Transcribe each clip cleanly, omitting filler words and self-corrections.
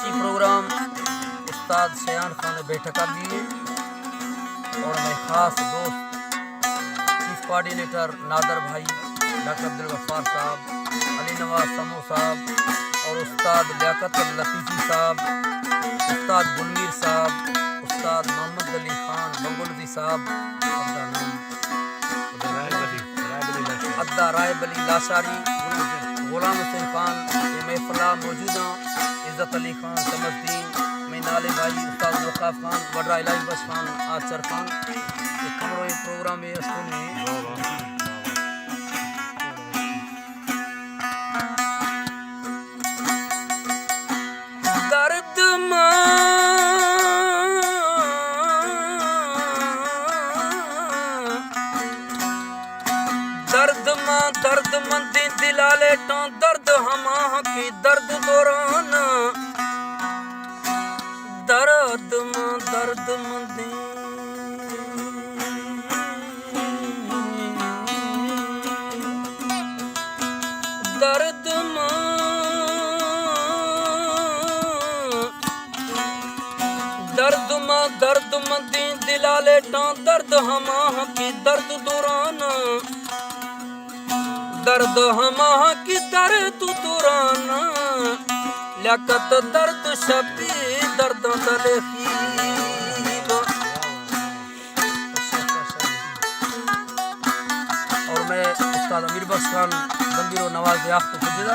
मार्ची programme उस्ताद सयान खान बैठका दिए और मेरे खास दोस्त चीफ कोऑर्डिनेटर नादर भाई डॉक्टर अब्दुल गफ्फार साहब, अली नवाज समो साहब और उस्ताद लियाकत लतीफ़ी साहब, उस्ताद गुलमीर साहब, उस्ताद मोहम्मद अली खान बंगुलदी साहब, अद्दा राय बली लाशारी, गुलाम हुसैन खान महफला मौजूदा, इज़्ज़त अली खान समझदीन, नाले भाई, उस्ताद वक़ाफ़ खान, वड्रा इलाही बस खान, आचर खान, कमरो ये प्रोग्राम में सुनने दर्द मंदी दिलाले तो दर्द हमा की दर्द दौरान दर्द मंदी दर्द मंदी दिलाले तो दर्द हमा की दर्द दौरान दर्द हमा की दर्द दौरान लियाकत दर्द शबी दर्द तलखीब। और मैं उस्ताद अमीर बख्श खान बंदीरो नवाज याफ्त खुजदा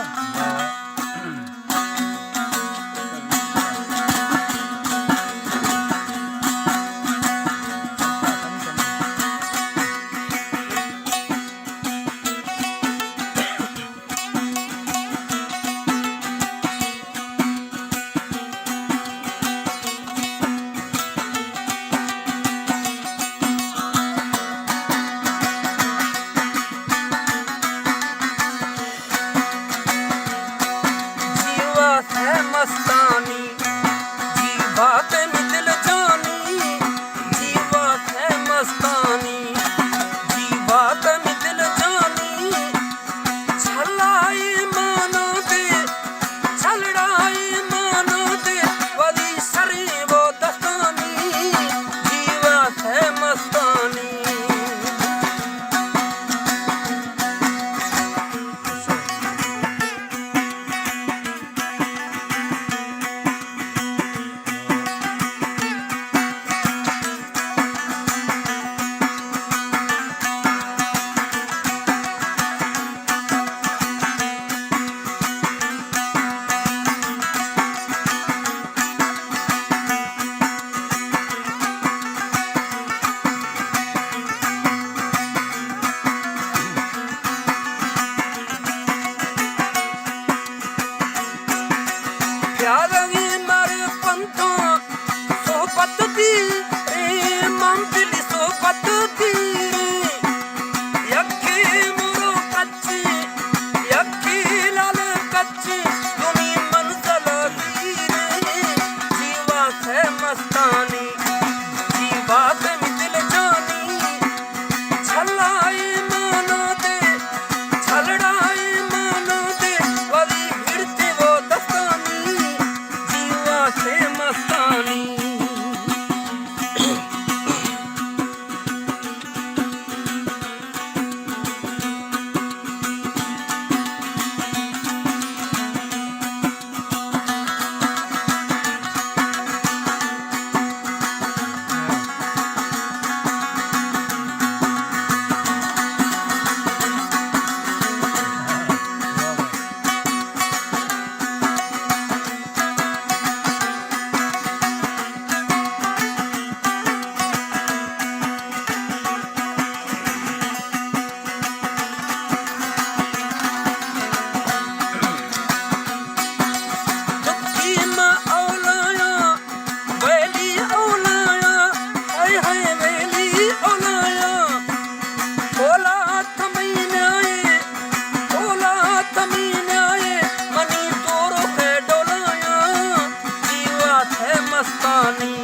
मस्तानी जी बात में दिल जानी, जी बात है मस्तानी जी बात में दिल जानी, छलाई मानो दे छलड़ाई मानो दे वली सरी वो दस्तानी, जी बात है मस्तानी। प्यारी मारे पंथों सोहबत दी मंजिल सोहबत दी यक्की मुरो कच्ची यक्की लाल कच्ची तुम्ही मंजिल दी जीवा है मस्तानी जीवा में दिल जानी, छलाई मानो दे छलड़ाई मानो दे वली हिड़ती वो दस्तानी से मस्तानी। मस्तानी